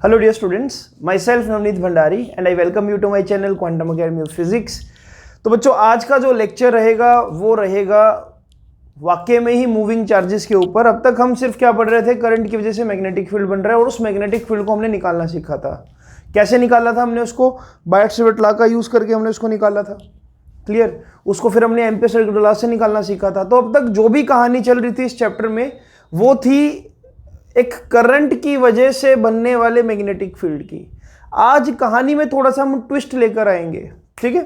Hello dear students, myself Navneet Bhandari and I welcome you to my channel Quantum Academy of Physics। तो बच्चों आज का जो lecture रहेगा वो रहेगा वाकई में ही मूविंग चार्जेस के ऊपर। अब तक हम सिर्फ क्या पढ़ रहे थे, करंट की वजह से मैग्नेटिक फील्ड बन रहा है और उस मैग्नेटिक फील्ड को हमने निकालना सीखा था। कैसे निकाला था हमने उसको? बायट-सैवर्ट लॉ का यूज़ करके हमने उसको निकाला था। क्लियर? उसको फिर हमने एम्पीयर सर्किट लॉ से निकालना सीखा था। तो अब तक जो भी कहानी चल रही थी इस चैप्टर में वो थी एक करंट की वजह से बनने वाले मैग्नेटिक फील्ड की। आज कहानी में थोड़ा सा हम ट्विस्ट लेकर आएंगे, ठीक है?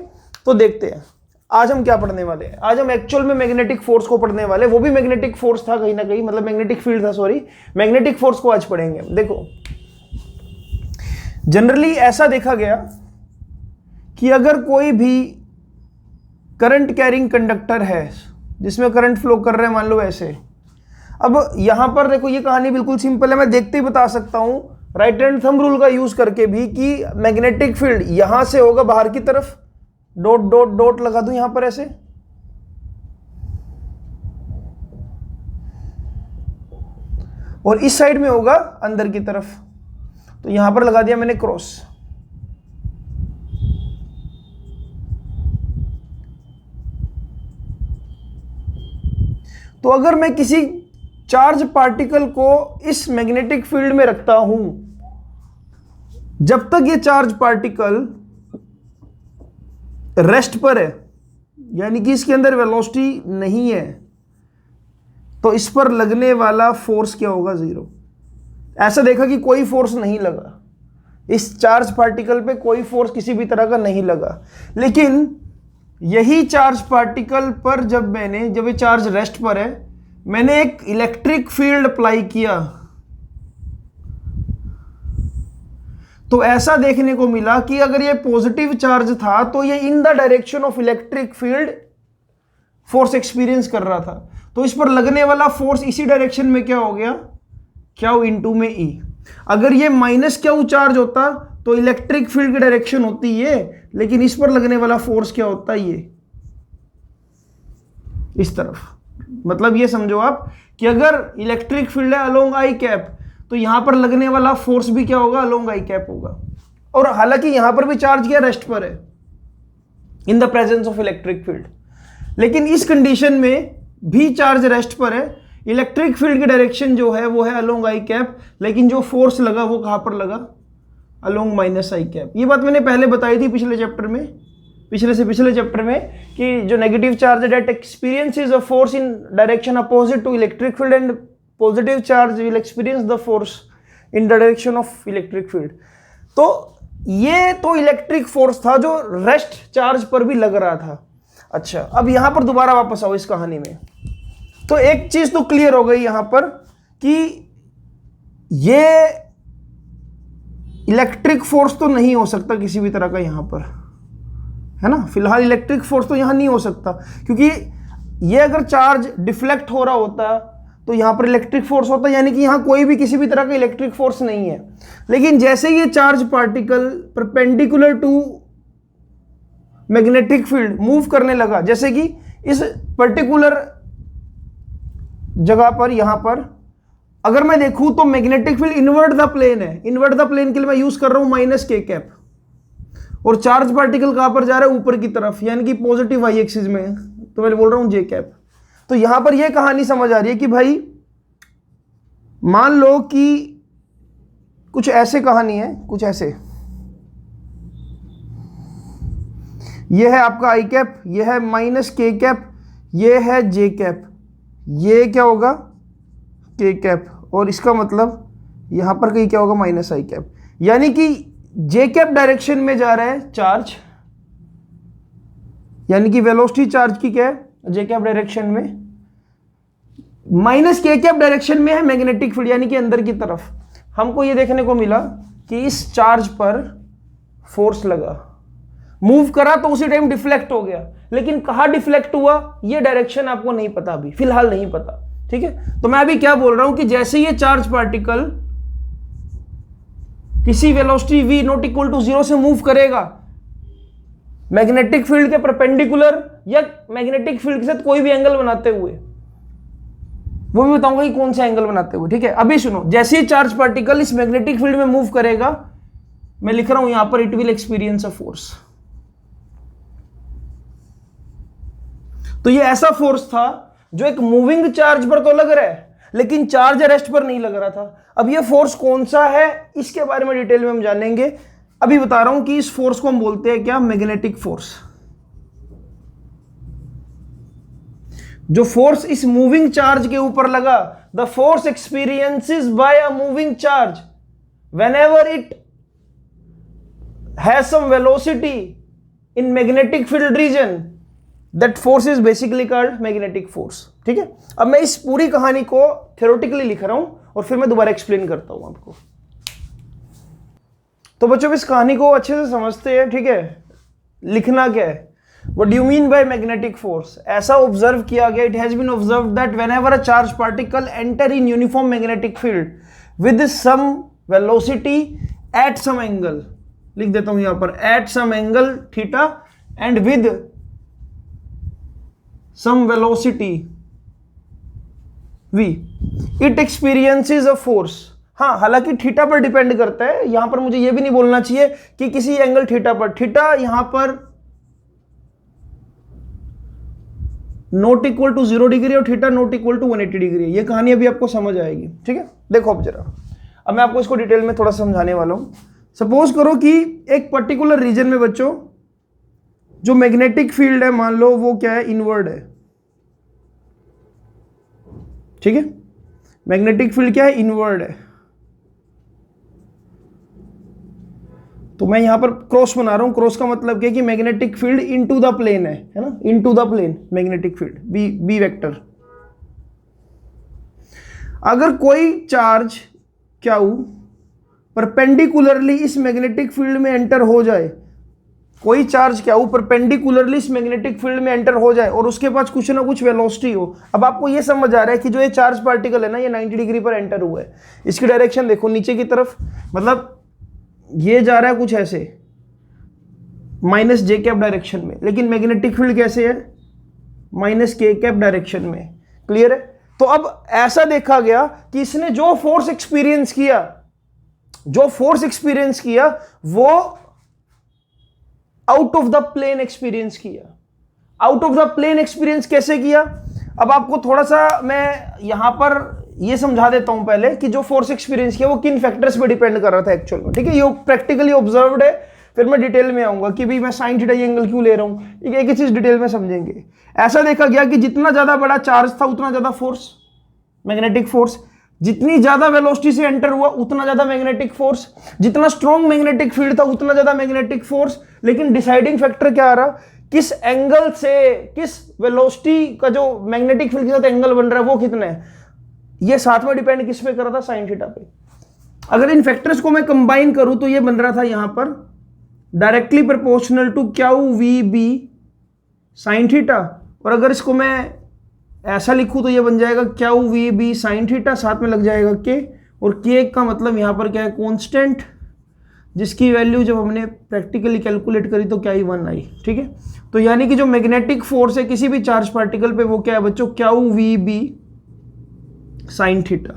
तो देखते हैं आज हम क्या पढ़ने वाले हैं। आज हम एक्चुअल में मैग्नेटिक फोर्स को पढ़ने वाले, वो भी मैग्नेटिक फोर्स था कहीं ना कहीं, मतलब मैग्नेटिक फील्ड था, सॉरी, मैग्नेटिक फोर्स को आज पढ़ेंगे। देखो, जनरली ऐसा देखा गया कि अगर कोई भी करंट कैरिंग कंडक्टर है जिसमें करंट फ्लो कर रहे हैं, मान लो ऐसे। अब यहां पर देखो, ये कहानी बिल्कुल सिंपल है, मैं देखते ही बता सकता हूं राइट हैंड थंब रूल का यूज करके भी कि मैग्नेटिक फील्ड यहां से होगा बाहर की तरफ, डॉट डॉट डॉट लगा दूं यहां पर ऐसे, और इस साइड में होगा अंदर की तरफ, तो यहां पर लगा दिया मैंने क्रॉस। तो अगर मैं किसी चार्ज पार्टिकल को इस मैग्नेटिक फील्ड में रखता हूं, जब तक ये चार्ज पार्टिकल रेस्ट पर है, यानी कि इसके अंदर वेलोसिटी नहीं है, तो इस पर लगने वाला फोर्स क्या होगा? जीरो। ऐसा देखा कि कोई फोर्स नहीं लगा इस चार्ज पार्टिकल पे, कोई फोर्स किसी भी तरह का नहीं लगा। लेकिन यही चार्ज पार्टिकल पर जब ये चार्ज रेस्ट पर है, मैंने एक इलेक्ट्रिक फील्ड अप्लाई किया, तो ऐसा देखने को मिला कि अगर ये पॉजिटिव चार्ज था तो ये in the direction of electric field force experience कर रहा था। तो इस पर लगने वाला फोर्स इसी डायरेक्शन में क्या हो गया? क्यू इनटू में ई। अगर ये माइनस क्यू चार्ज होता तो इलेक्ट्रिक फील्ड की डायरेक्शन होती ये, लेकिन इस पर लगने वाला फोर्स क्या होता है? ये इस तरफ। मतलब ये समझो आप कि अगर इलेक्ट्रिक फील्ड है अलोंग आई कैप, तो यहां पर लगने वाला फोर्स भी क्या होगा? अलोंग आई कैप होगा। और हालांकि यहां पर भी चार्ज क्या रेस्ट पर है, in the presence of electric field, लेकिन इस कंडीशन में भी चार्ज रेस्ट पर है, इलेक्ट्रिक फील्ड की डायरेक्शन जो है वो है अलोंग आई कैप, लेकिन जो फोर्स लगा वो कहां पर लगा? अलोंग माइनस आई कैप। ये बात मैंने पहले बताई थी पिछले चैप्टर में, पिछले चैप्टर में, कि जो नेगेटिव चार्ज है that experiences a force in direction opposite to electric field and positive charge will experience the force in direction of electric field. तो ये तो इलेक्ट्रिक फोर्स था जो रेस्ट चार्ज पर भी लग रहा था। अच्छा, अब यहां पर दोबारा वापस आओ इस कहानी में। तो एक चीज तो क्लियर हो गई यहां पर कि ये इलेक्ट्रिक फोर्स तो नहीं हो सकता किसी भी तरह का यहां पर, है ना? फिलहाल इलेक्ट्रिक फोर्स तो यहां नहीं हो सकता, क्योंकि ये अगर चार्ज डिफ्लेक्ट हो रहा होता तो यहां पर इलेक्ट्रिक फोर्स होता, यानी कि यहां कोई भी किसी भी तरह का इलेक्ट्रिक फोर्स नहीं है। लेकिन जैसे ये charge particle perpendicular to magnetic field move करने लगा, जैसे कि इस पर्टिकुलर जगह पर, यहां पर अगर मैं देखूं तो magnetic field invert the plane है। इनवर्ट द प्लेन के लिए मैं यूज कर रहा हूं माइनस के कैप, और चार्ज पार्टिकल कहां पर जा रहा है? ऊपर की तरफ, यानी कि पॉजिटिव वाई एक्सिस में, तो मैं बोल रहा हूं जे कैप। तो यहां पर यह कहानी समझ आ रही है कि भाई मान लो कि कुछ ऐसे कहानी है, कुछ ऐसे, यह है आपका आई कैप, यह है माइनस के कैप, यह है जे कैप, ये क्या होगा? के कैप, और इसका मतलब यहां पर कहीं क्या होगा? माइनस आई कैप। यानी कि जे कैप डायरेक्शन में जा रहा है चार्ज, यानी कि वेलोसिटी चार्ज की क्या है? जे कैप डायरेक्शन में, माइनस के कैप डायरेक्शन में है मैग्नेटिक फील्ड, यानी कि अंदर की तरफ। हमको ये देखने को मिला कि इस चार्ज पर फोर्स लगा, मूव करा तो उसी टाइम डिफ्लेक्ट हो गया, लेकिन कहां डिफ्लेक्ट हुआ ये डायरेक्शन आपको नहीं पता, अभी फिलहाल नहीं पता, ठीक है? तो मैं अभी क्या बोल रहा हूं कि जैसे ये चार्ज पार्टिकल किसी velocity v not equal to 0 से मूव करेगा मैग्नेटिक फील्ड के परपेंडिकुलर या मैग्नेटिक फील्ड के साथ कोई भी एंगल बनाते हुए, वो भी बताऊंगा कि कौन सा एंगल बनाते हुए, ठीक है। अभी सुनो, जैसे ही चार्ज पार्टिकल इस मैग्नेटिक फील्ड में मूव करेगा, मैं लिख रहा हूं यहां पर, it will experience a force. तो ये ऐसा फोर्स था जो एक मूविंग चार्ज पर तो लग रहा है, लेकिन चार्ज रेस्ट पर नहीं लग रहा था। अब ये फोर्स कौन सा है, इसके बारे में डिटेल में हम जानेंगे। अभी बता रहा हूं कि इस फोर्स को हम बोलते हैं क्या, मैग्नेटिक फोर्स। जो फोर्स इस मूविंग चार्ज के ऊपर लगा, the force experiences by a moving charge whenever it has some velocity in magnetic field region, that force is basically called magnetic force, ठीक है। अब मैं इस पूरी कहानी को थ्योरेटिकली लिख रहा हूं और फिर मैं दोबारा एक्सप्लेन करता हूं आपको। तो बच्चों इस कहानी को अच्छे से समझते हैं, ठीक है। लिखना क्या है, what do you mean by magnetic force. ऐसा ऑब्जर्व किया गया, it has been observed that whenever a charge particle enter in uniform magnetic field with some velocity at some angle, लिख देता हूं यहां पर, at some angle theta and with some velocity v, it experiences a force। हाँ, हालांकि theta पर depend करता है, यहां पर मुझे यह भी नहीं बोलना चाहिए कि किसी एंगल थीटा पर, थीटा यहां पर नॉट इक्वल टू 0 डिग्री और theta not equal to 180 degree. ये कहानी अभी आपको समझ आएगी, ठीक है। देखो अब जरा, अब मैं आपको इसको डिटेल में थोड़ा समझाने वाला हूं। सपोज करो कि एक पर्टिकुलर रीजन में बच्चों जो मैग्नेटिक फील्ड है, मान लो वो क्या है, इनवर्ड है, ठीक है। मैग्नेटिक फील्ड क्या है, इनवर्ड है। तो मैं यहां पर क्रॉस बना रहा हूं, क्रॉस का मतलब क्या है कि magnetic field into the plane है ना, into the plane magnetic field, B vector. अगर कोई चार्ज क्यू परपेंडिकुलरली इस मैग्नेटिक फील्ड में एंटर हो जाए, कोई चार्ज क्या हो परपेंडिकुलरली इस मैग्नेटिक फील्ड में एंटर हो जाए और उसके पास कुछ ना कुछ वेलोसिटी हो। अब आपको ये समझ आ रहा है कि जो ये चार्ज पार्टिकल है ना, ये 90 डिग्री पर एंटर हुआ है। इसकी डायरेक्शन देखो नीचे की तरफ, मतलब ये जा रहा है कुछ ऐसे माइनस जे कैप डायरेक्शन में, लेकिन मैग्नेटिक फील्ड कैसे है, माइनस के कैप डायरेक्शन में। क्लियर है। तो अब ऐसा देखा गया कि इसने जो फोर्स एक्सपीरियंस किया वो out of the plane experience किया। Out of the plane experience कैसे किया, अब आपको थोड़ा सा मैं यहां पर ये समझा देता हूं पहले कि जो फोर्स एक्सपीरियंस किया वो किन फैक्टर्स पे डिपेंड कर रहा था एक्चुअल में, ठीक है। ये प्रैक्टिकली ऑब्जर्व्ड है, फिर मैं डिटेल में आऊंगा कि भाई मैं साइन थीटा ये एंगल क्यों ले रहा हूं, एक एक चीज डिटेल में समझेंगे। ऐसा देखा गया कि जितना ज्यादा बड़ा चार्ज था उतना ज्यादा फोर्स, मैग्नेटिक फोर्स। जितनी ज्यादा वेलोसिटी से एंटर हुआ उतना ज्यादा मैग्नेटिक फोर्स, जितना स्ट्रॉन्ग मैग्नेटिक फील्ड था उतना ज्यादा मैग्नेटिक फोर्स। लेकिन डिसाइडिंग फैक्टर क्या आ रहा, किस एंगल से, किस वेलोसिटी का जो मैग्नेटिक फील्ड के साथ एंगल बन रहा है वो कितना है, ये साथ में डिपेंड किस पे कर रहा था, साइन थीटा पे। अगर इन फैक्टर्स को मैं कंबाइन करूं तो ये बन रहा था यहां पर directly proportional to Q we B sine theta, और अगर इसको मैं ऐसा लिखूं तो ये बन जाएगा Q we B sine theta, साथ में लग जाएगा के, और के का मतलब यहां पर क्या है, कांस्टेंट, जिसकी वैल्यू जब हमने प्रैक्टिकली कैलकुलेट करी तो क्या ही 1 आई, ठीक है। तो यानी कि जो मैग्नेटिक फोर्स है किसी भी चार्ज पार्टिकल पे वो क्या है बच्चों, Q we B sine theta.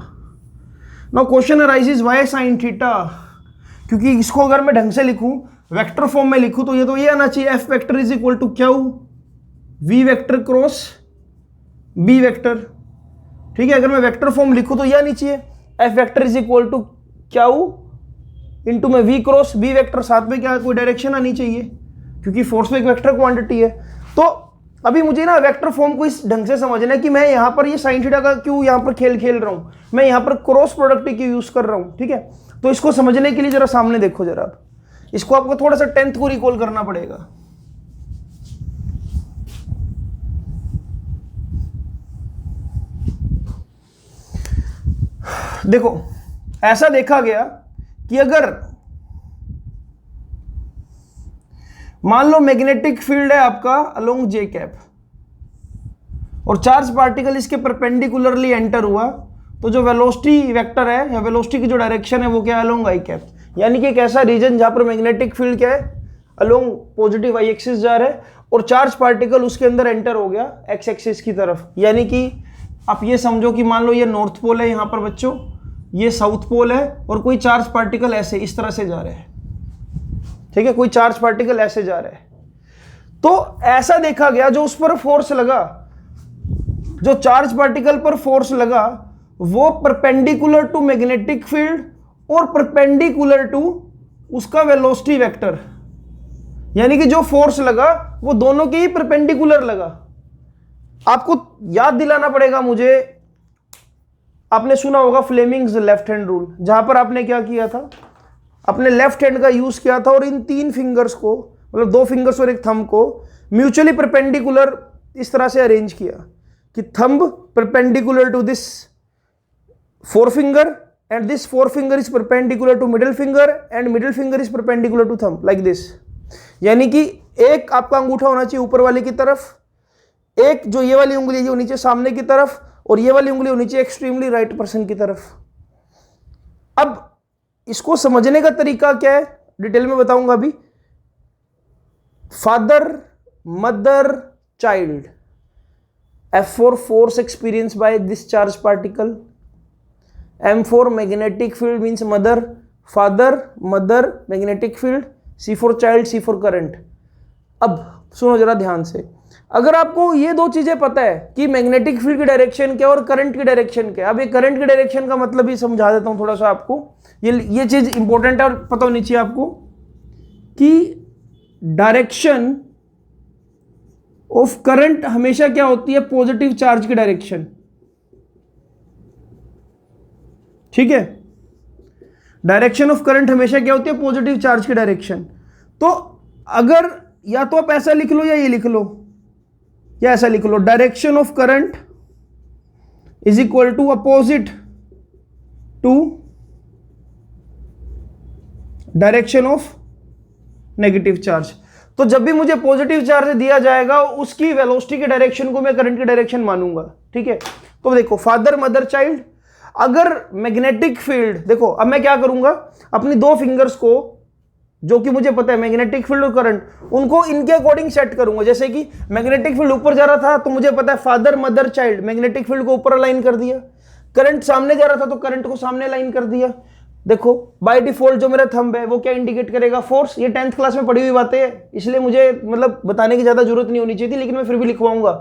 Now question arises why sine theta, क्योंकि इसको अगर मैं ढंग से लिखूं, वेक्टर फॉर्म में लिखूं तो ये आना चाहिए, F vector is equal to Q V vector cross B vector, ठीक है। अगर मैं वेक्टर फॉर्म लिखूं तो यह आनी चाहिए, F vector is equal to Q into में वी क्रॉस बी वेक्टर, साथ में क्या कोई डायरेक्शन आनी चाहिए क्योंकि फोर्स में एक वेक्टर क्वांटिटी है। तो अभी मुझे ना वेक्टर फॉर्म को इस ढंग से समझना है कि मैं यहां पर ये साइन थीटा का क्यों यहां पर खेल रहा हूं, मैं यहां पर क्रॉस प्रोडक्ट की यूज कर रहा हूं, ठीक है। तो इसको समझने के लिए जरा सामने देखो जरा, आप इसको आपको थोड़ा सा 10th को रिकॉल करना पड़ेगा। देखो ऐसा देखा गया कि अगर मान लो मैग्नेटिक फील्ड है आपका अलोंग जे कैप और चार्ज पार्टिकल इसके परपेंडिकुलरली एंटर हुआ, तो जो वेलोसिटी वेक्टर है या वेलोसिटी की जो डायरेक्शन है वो क्या है, अलोंग आई कैप। यानी कि एक ऐसा रीजन जहां पर मैग्नेटिक फील्ड क्या है, अलोंग पॉजिटिव आई एक्सिस जा रहा है और चार्ज पार्टिकल उसके अंदर एंटर हो गया एक्स एक्सिस की तरफ, यानी कि आप ये समझो कि मान लो ये नॉर्थ पोल है यहाँ पर बच्चों, ये साउथ पोल है, और कोई चार्ज पार्टिकल ऐसे इस तरह से जा रहे हैं, ठीक है, कोई चार्ज पार्टिकल ऐसे जा रहे हैं। तो ऐसा देखा गया जो उस पर फोर्स लगा, जो चार्ज पार्टिकल पर फोर्स लगा वो परपेंडिकुलर टू मैग्नेटिक फील्ड और परपेंडिकुलर टू उसका वेलोसिटी वेक्टर, यानी कि जो फोर्स लगा वो दोनों के ही परपेंडिकुलर लगा। आपको याद दिलाना पड़ेगा मुझे, आपने सुना होगा फ्लेमिंग्स लेफ्ट हैंड रूल, जहां पर आपने क्या किया था, अपने लेफ्ट हैंड का यूज किया था और इन 3 फिंगर्स को, मतलब 2 फिंगर्स और एक थंब को म्यूचुअली परपेंडिकुलर इस तरह से अरेंज किया कि thumb perpendicular to this forefinger and this forefinger is perpendicular to middle finger and middle finger is perpendicular to thumb like this। यानी कि एक आपका अंगूठा होना चाहिए ऊपर वाले की तरफ, एक जो ये वाली उंगली है वो नीचे सामने की तरफ, और ये वाली उंगली होनी चाहिए एक्सट्रीमली राइट पर्सन की तरफ। अब इसको समझने का तरीका क्या है डिटेल में बताऊंगा अभी। Father mother child, F4 force experienced by this charge particle, M4 magnetic field means mother, father, mother, magnetic field, C4 child, C4 current। अब सुनो जरा ध्यान से, अगर आपको ये 2 चीजें पता है कि मैग्नेटिक फील्ड की डायरेक्शन क्या और करंट की डायरेक्शन क्या, अब ये करंट की डायरेक्शन का मतलब ही समझा देता हूं थोड़ा सा आपको, ये चीज इंपॉर्टेंट है और पता होनी चाहिए आपको कि डायरेक्शन ऑफ करंट हमेशा क्या होती है, पॉजिटिव चार्ज की डायरेक्शन, ठीक है। डायरेक्शन ऑफ करंट हमेशा क्या होती है, पॉजिटिव चार्ज की डायरेक्शन। तो अगर या तो आप ऐसा लिख लो या ये लिख लो या ऐसा लिख लो, direction of current is equal to opposite to direction of negative charge. तो जब भी मुझे पॉजिटिव चार्ज दिया जाएगा उसकी वेलोसिटी की डायरेक्शन को मैं करंट की डायरेक्शन मानूंगा, ठीक है। तो देखो फादर मदर चाइल्ड, अगर मैग्नेटिक फील्ड, देखो अब मैं क्या करूंगा, अपनी 2 फिंगर्स को जो कि मुझे पता है मैग्नेटिक फील्ड और करंट, उनको इनके अकॉर्डिंग सेट करूंगा। जैसे कि मैग्नेटिक फील्ड ऊपर जा रहा था तो मुझे पता है father mother child, magnetic field को ऊपर अलाइन कर दिया, करंट सामने जा रहा था तो करंट को सामने अलाइन कर दिया। देखो बाय डिफॉल्ट जो मेरा थंब है वो क्या इंडिकेट करेगा, फोर्स। ये 10th क्लास में पढ़ी हुई बातें हैं, इसलिए मुझे मतलब बताने की ज्यादा जरूरत नहीं होनी चाहिए थी, लेकिन मैं फिर भी लिखवाऊंगा।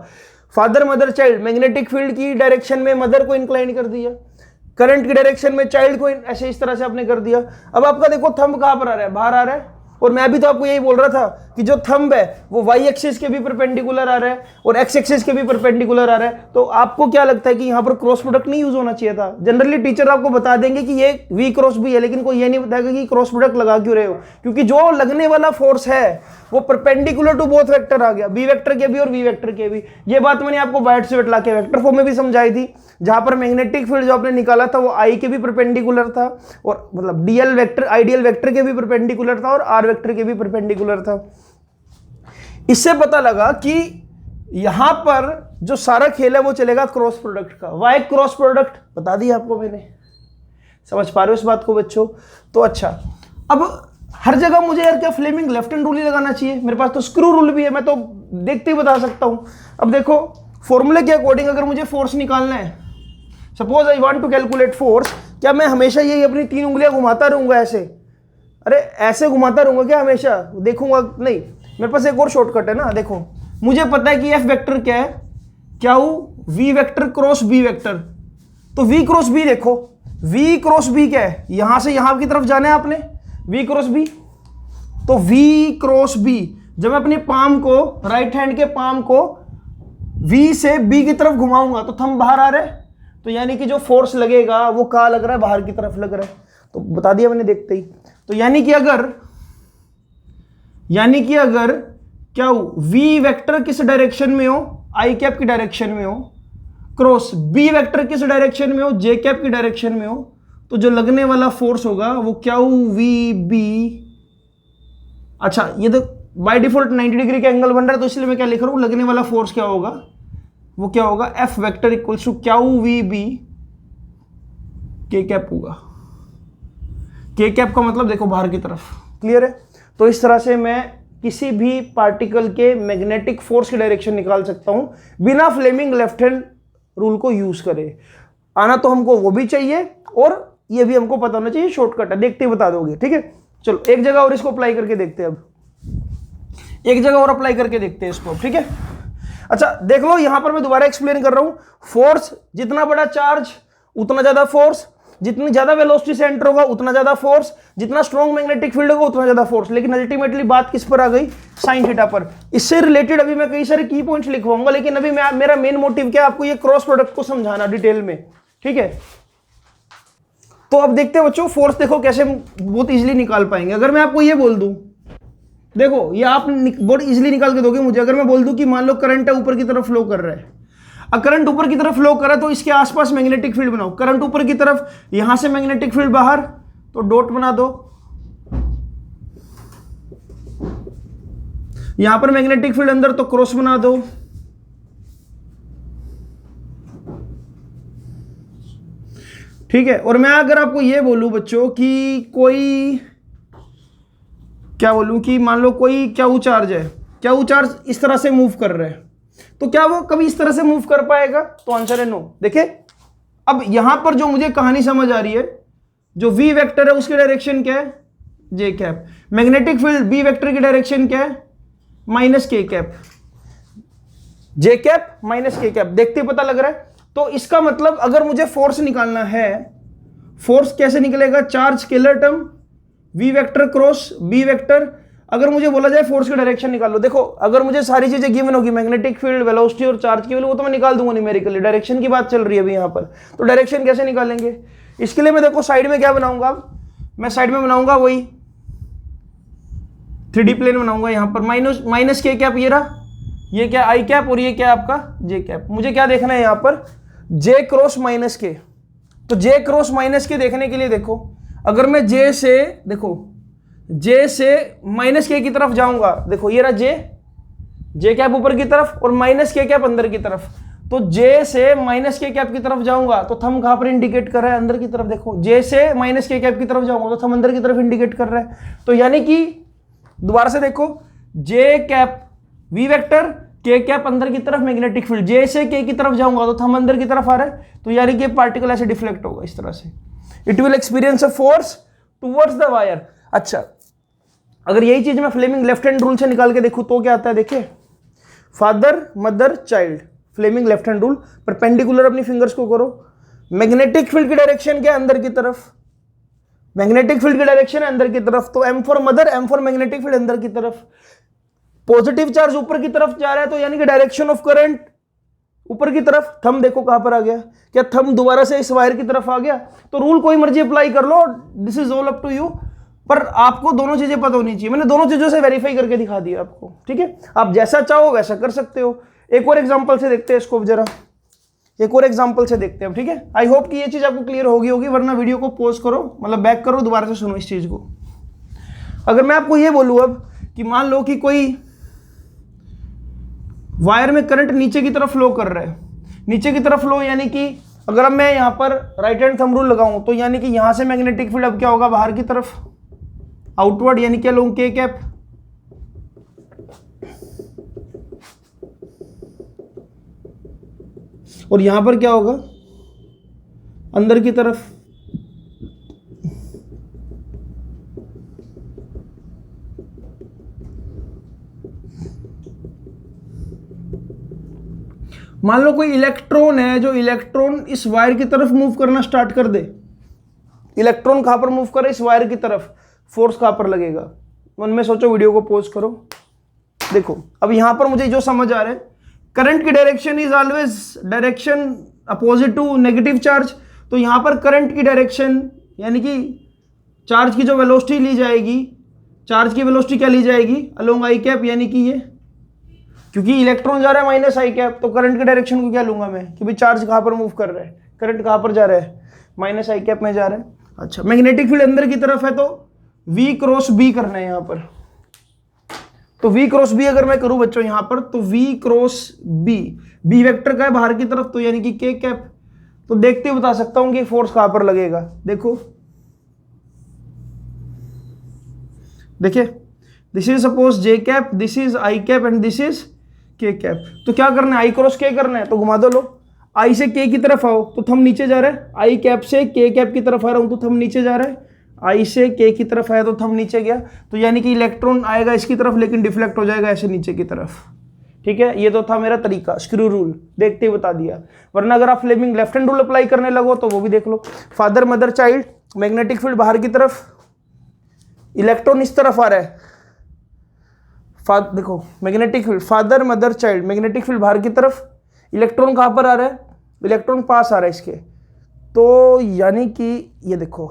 Father mother child, magnetic field की डायरेक्शन में मदर को इंक्लाइन कर दिया, करंट की डायरेक्शन में चाइल्ड को ऐसे इस तरह से आपने कर दिया। अब आपका देखो थंब कहां पर आ रहा है, बाहर आ रहा है, और मैं भी तो आपको यही बोल रहा था कि जो थंब है वो वाई एक्सिस के भी परपेंडिकुलर आ रहा है और एक्स एक्सिस के भी परपेंडिकुलर आ रहा है। तो आपको क्या लगता है कि यहाँ पर क्रॉस प्रोडक्ट नहीं यूज होना चाहिए था? जनरली टीचर आपको बता देंगे कि ये वी क्रॉस बी है, लेकिन कोई ये नहीं बताएगा कि क्रॉस प्रोडक्ट लगा क्यों रहे हो, क्योंकि जो लगने वाला फोर्स है वो परपेंडिकुलर टू बोथ वेक्टर आ गया, बी वेक्टर के भी और वी वेक्टर के भी। ये बात मैंने आपको बाइट से ला के वेक्टर फॉर्म में भी समझाई थी, जहां पर मैग्नेटिक फील्ड जो आपने निकाला था वो आई के भी परपेंडिकुलर था, और मतलब डीएल वेक्टर आइडियल वेक्टर के भी परपेंडिकुलर था और आर वेक्टर के भी परपेंडिकुलर था। इससे पता लगा कि यहां पर जो सारा खेल है वो चलेगा क्रॉस प्रोडक्ट का। वाई क्रॉस प्रोडक्ट बता दिया आपको मैंने, समझ पा रहे हो इस बात को बच्चों? तो अच्छा, अब हर जगह मुझे यार क्या फ्लेमिंग लेफ्ट हैंड रूल ही लगाना चाहिए? मेरे पास तो स्क्रू रूल भी है, मैं तो देखते ही बता सकता हूं। अब देखो फॉर्मूले के अकॉर्डिंग अगर मुझे फोर्स निकालना है, suppose I want to calculate force, क्या मैं हमेशा यही अपनी 3 उंगलियां घुमाता रहूंगा ऐसे? अरे ऐसे घुमाता रहूंगा क्या हमेशा? देखूंगा नहीं, मेरे पास एक और शॉर्टकट है ना। देखो मुझे पता है कि एफ वेक्टर क्या है, क्या हूं V vector cross B vector. तो वी क्रॉस बी, देखो वी क्रॉस बी क्या है, यहां से यहां की तरफ जाना है आपने, वी क्रॉस बी। तो वी क्रॉस बी, जब मैं अपनी पाम को, राइट हैंड के पाम को वी से बी की तरफ घुमाऊंगा तो थंब बाहर आ रहा है, तो यानी कि जो फोर्स लगेगा वो कहां लग रहा है, बाहर की तरफ लग रहा है। तो बता दिया मैंने देखते ही। तो यानी कि अगर क्या हो, वी वेक्टर किस डायरेक्शन में हो, आई कैप की डायरेक्शन में हो, क्रॉस बी वेक्टर किस डायरेक्शन में हो, जे कैप की डायरेक्शन में हो, तो जो लगने वाला फोर्स होगा वो क्या हो, वी बी। अच्छा ये तो बाय डिफॉल्ट 90 डिग्री का एंगल बन रहा है, तो इसलिए मैं क्या लिख रहा हूं, लगने वाला फोर्स क्या होगा, वो क्या होगा, एफ वेक्टर इक्वल्स टू क्या हो, वी बी के कैप होगा। के कैप का मतलब देखो बाहर की तरफ, क्लियर है? तो इस तरह से मैं किसी भी पार्टिकल के मैग्नेटिक फोर्स की डायरेक्शन निकाल सकता हूं बिना फ्लेमिंग लेफ्ट हैंड रूल को यूज करें। आना तो हमको वो भी चाहिए और ये भी हमको पता होना चाहिए, शॉर्टकट है, देखते ही बता दोगे, ठीक है। चलो एक जगह और इसको अप्लाई करके देखते हैं, अब एक जगह और अप्लाई करके देखते हैं इसको, ठीक है। अच्छा देख लो, यहां पर मैं दोबारा एक्सप्लेन कर रहा हूं, फोर्स जितना बड़ा चार्ज उतना ज्यादा फोर्स, जितनी ज्यादा वेलोसिटी से एंटर होगा उतना ज्यादा फोर्स, जितना स्ट्रॉन्ग मैग्नेटिक फील्ड होगा उतना ज्यादा फोर्स। लेकिन अल्टीमेटली बात किस पर आ गई, साइन थीटा पर। इससे रिलेटेड अभी मैं कई सारे की पॉइंट्स लिखवाऊंगा, लेकिन अभी मेरा मेन मोटिव क्या है, आपको ये क्रॉस प्रोडक्ट को समझाना डिटेल में, ठीक है। तो अब देखते हैं बच्चों, फोर्स देखो कैसे बहुत इजीली निकाल पाएंगे। अगर मैं आपको ये बोल दूं, देखो ये आप बहुत इजीली निकाल के दोगे मुझे। अगर मैं बोल दूं कि मान लो करंट है ऊपर की तरफ फ्लो कर रहा है, अब करंट ऊपर की तरफ फ्लो कर रहा है तो इसके आसपास मैग्नेटिक फील्ड बनाओ। करंट ऊपर की तरफ, यहां से मैग्नेटिक फील्ड बाहर, तो डॉट बना दो। यहां पर मैग्नेटिक फील्ड अंदर, तो क्रॉस बना दो। ठीक है। और मैं अगर आपको ये बोलूं बच्चों कि कोई, क्या बोलूं कि मान लो कोई क्यू चार्ज है, क्यू चार्ज इस तरह से मूव कर रहा है, तो क्या वो कभी इस तरह से मूव कर पाएगा? तो आंसर है नो। देखिए अब यहां पर जो मुझे कहानी समझ आ रही है, जो v वेक्टर है उसकी डायरेक्शन क्या है, J cap. Magnetic field b vector की डायरेक्शन क्या है, minus K cap. J cap minus K cap, देखते ही पता लग रहा है। तो इसका मतलब अगर मुझे फोर्स निकालना है, फोर्स कैसे निकलेगा, charge scalar term v vector cross b vector. अगर मुझे बोला जाए फोर्स की डायरेक्शन निकालो, देखो अगर मुझे सारी चीजें गिवन होगी, मैग्नेटिक फील्ड, वेलोसिटी और चार्ज की वैल्यू, वो तो मैं निकाल दूंगा न्यूमेरिकली। डायरेक्शन की बात चल रही है अभी यहाँ पर, तो डायरेक्शन कैसे निकालेंगे? इसके लिए मैं देखो साइड में क्या बनाऊंगा, मैं साइड में बनाऊंगा वही 3D प्लेन बनाऊंगा। यहाँ पर माइनस के कैप, ये रहा, ये क्या आई कैप, और ये क्या आपका जे कैप। मुझे क्या देखना है यहाँ पर, जे क्रॉस माइनस के। तो जे क्रॉस माइनस के देखने के लिए देखो, अगर मैं जे से, देखो जे से माइनस के की तरफ जाऊंगा, देखो ये रहा जे कैप ऊपर की तरफ और माइनस के कैप अंदर की तरफ। तो जे से माइनस के कैप की तरफ जाऊंगा तो थंब कहां पर इंडिकेट कर रहा है, अंदर की तरफ। देखो जे से माइनस के कैप की तरफ जाऊंगा तो थंब अंदर की तरफ इंडिकेट कर रहा है। तो यानी कि दोबारा से देखो, जे कैप वी वेक्टर, के कैप अंदर की तरफ, मैग्नेटिक फील्ड। जे से के की तरफ जाऊंगा तो थंब अंदर की तरफ आ रहा है, तो यानी कि पार्टिकल ऐसे डिफ्लेक्ट होगा इस तरह से। It will experience a force towards the wire. अच्छा, अगर यही चीज मैं फ्लेमिंग लेफ्ट हैंड रूल से निकाल के देखूं तो क्या आता है, देखिए father mother child, Fleming left hand rule, perpendicular अपनी फिंगर्स को करो। मैग्नेटिक फील्ड की डायरेक्शन क्या है, अंदर की तरफ। मैग्नेटिक फील्ड की डायरेक्शन है अंदर की तरफ, तो M for mother, M for magnetic field अंदर की तरफ। पॉजिटिव चार्ज ऊपर की तरफ जा रहा है तो यानी कि डायरेक्शन ऑफ करंट ऊपर की तरफ। थंब देखो कहां पर आ गया, क्या थंब दोबारा से इस वायर की तरफ आ गया? तो रूल कोई मर्जी अप्लाई कर लो, this is all up to you, पर आपको दोनों चीजें पता होनी चाहिए। मैंने दोनों चीजों से वेरीफाई करके दिखा दिया आपको, ठीक है। आप जैसा चाहो वैसा कर सकते हो। एक और एग्जांपल से देखते हैं इसको जरा, एक और एग्जांपल से देखते हैं, ठीक है। आई होप कि ये चीज आपको क्लियर होगी, वरना वीडियो को पॉज करो, मतलब बैक करो, दोबारा से सुनो इस चीज को। अगर मैं आपको ये बोलूं अब कि मान लो कि कोई वायर में करंट नीचे की तरफ फ्लो कर रहा है, नीचे की तरफ फ्लो, यानी कि अगर अब मैं यहां पर राइट हैंड थंब रूल लगाऊं तो यानी कि यहां से मैग्नेटिक फील्ड अब क्या होगा, बाहर की तरफ, आउटवर्ड, यानी क्या लूं, के कैप। और यहां पर क्या होगा, अंदर की तरफ। मान लो कोई इलेक्ट्रॉन है, जो इलेक्ट्रॉन इस वायर की तरफ मूव करना स्टार्ट कर दे। इलेक्ट्रॉन कहां पर मूव करे, इस वायर की तरफ। फोर्स कहां पर लगेगा, मन में सोचो, वीडियो को पॉज करो। देखो अब यहां पर मुझे जो समझ आ रहा है, करंट की direction is always direction opposite to negative charge. तो यहां पर करंट की डायरेक्शन, यानी कि चार्ज की जो वेलोसिटी ली जाएगी, चार्ज की वेलोसिटी क्या ली जाएगी, अलोंग आई कैप, यानी कि ये, क्योंकि इलेक्ट्रॉन जा रहा है माइनस आई कैप, तो करंट की डायरेक्शन को क्या लूंगा मैं, कि भाई चार्ज कहां पर मूव कर रहा है, करंट कहां पर जा रहा है, माइनस आई कैप में जा रहा है। अच्छा, मैग्नेटिक फील्ड अंदर की तरफ है तो V क्रॉस B करना है यहां पर। तो V क्रॉस B अगर मैं करूं बच्चों यहां पर, तो V क्रॉस B वेक्टर का है बाहर की तरफ, तो यानी कि K कैप। तो देखते बता सकता हूं कि फोर्स कहां पर लगेगा। देखो देखिए, this is suppose J cap, this is I cap and this is K cap. तो क्या करना है, I क्रॉस K करना है, तो घुमा दो लो। आई से के की तरफ आओ तो थंब नीचे जा रहा है, आई कैप से के कैप की तरफ आ रहा हूं तो थंब नीचे जा रहा है, आई से के की तरफ आया तो थंब नीचे गया, तो यानी कि इलेक्ट्रॉन आएगा इसकी तरफ लेकिन डिफ्लेक्ट हो जाएगा ऐसे नीचे की तरफ। ठीक है, ये तो था मेरा तरीका, स्क्रू रूल देखते ही बता दिया। वरना अगर आप Fleming left hand rule apply करने लगो तो वो भी देख लो। Father mother child, magnetic field बाहर की तरफ, इलेक्ट्रॉन इस तरफ आ रहा है, देखो magnetic field father mother child, magnetic field बाहर की तरफ, इलेक्ट्रॉन कहां पर आ रहा है, इलेक्ट्रॉन पास आ रहा है इसके, तो यानी कि ये देखो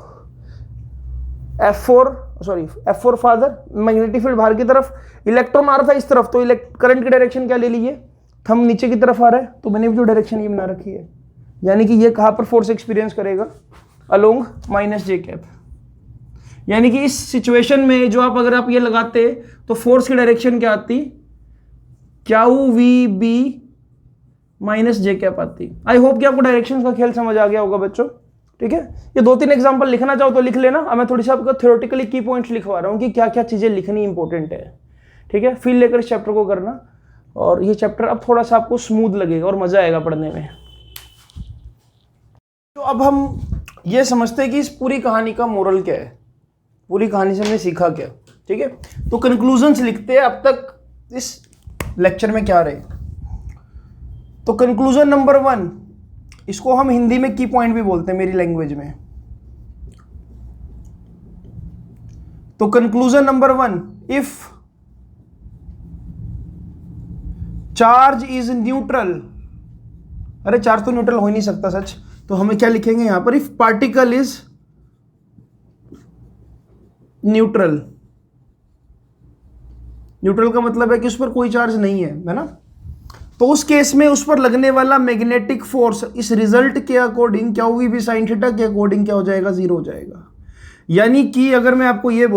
F4 फादर, मैग्नेटिक फील्ड बाहर की तरफ, इलेक्ट्रॉन आ रहा था इस तरफ, तो करंट की डायरेक्शन क्या ले लीजिए, थंब नीचे की तरफ आ रहा है, तो मैंने भी जो डायरेक्शन ये बना रखी है, यानी कि ये कहां पर फोर्स एक्सपीरियंस करेगा, अलोंग माइनस जे कैप। यानी कि इस सिचुएशन में जो अगर आप ये लगाते तो फोर्स की डायरेक्शन क्या आती, q we B minus J cap आती। आई होप कि आपको डायरेक्शन का खेल समझ आ गया होगा बच्चों। ठीक है, ये 2-3 एग्जांपल लिखना चाहो तो लिख लेना। अब मैं थोड़ी सी आपको थ्योरेटिकली की पॉइंट्स लिखवा रहा हूँ कि क्या क्या चीजें लिखनी इंपॉर्टेंट है। ठीक है, फील लेकर इस चैप्टर को करना, और ये चैप्टर अब थोड़ा सा आपको स्मूथ लगेगा और मजा आएगा पढ़ने में। तो अब हम ये समझते हैं कि इस पूरी कहानी का मोरल क्या है, पूरी कहानी से हमने सीखा क्या। ठीक है, तो कंक्लूजन्स लिखते हैं अब तक इस लेक्चर में क्या रहे। तो कंक्लूजन नंबर 1, इसको हम हिंदी में की पॉइंट भी बोलते हैं मेरी लैंग्वेज में। तो conclusion number 1, if charge is neutral, अरे चार्ज तो न्यूट्रल हो ही नहीं सकता सच, तो हमें क्या लिखेंगे यहां पर, if particle is neutral. Neutral का मतलब है कि उस पर कोई चार्ज नहीं है ना, तो उस केस में उस पर लगने वाला मैग्नेटिक फोर्स इस रिजल्ट के अकॉर्डिंग क्या हुई भी साइन थीटा के अकॉर्डिंग क्या हो जाएगा, 0 हो जाएगा। यानी कि अगर मैं आपको ये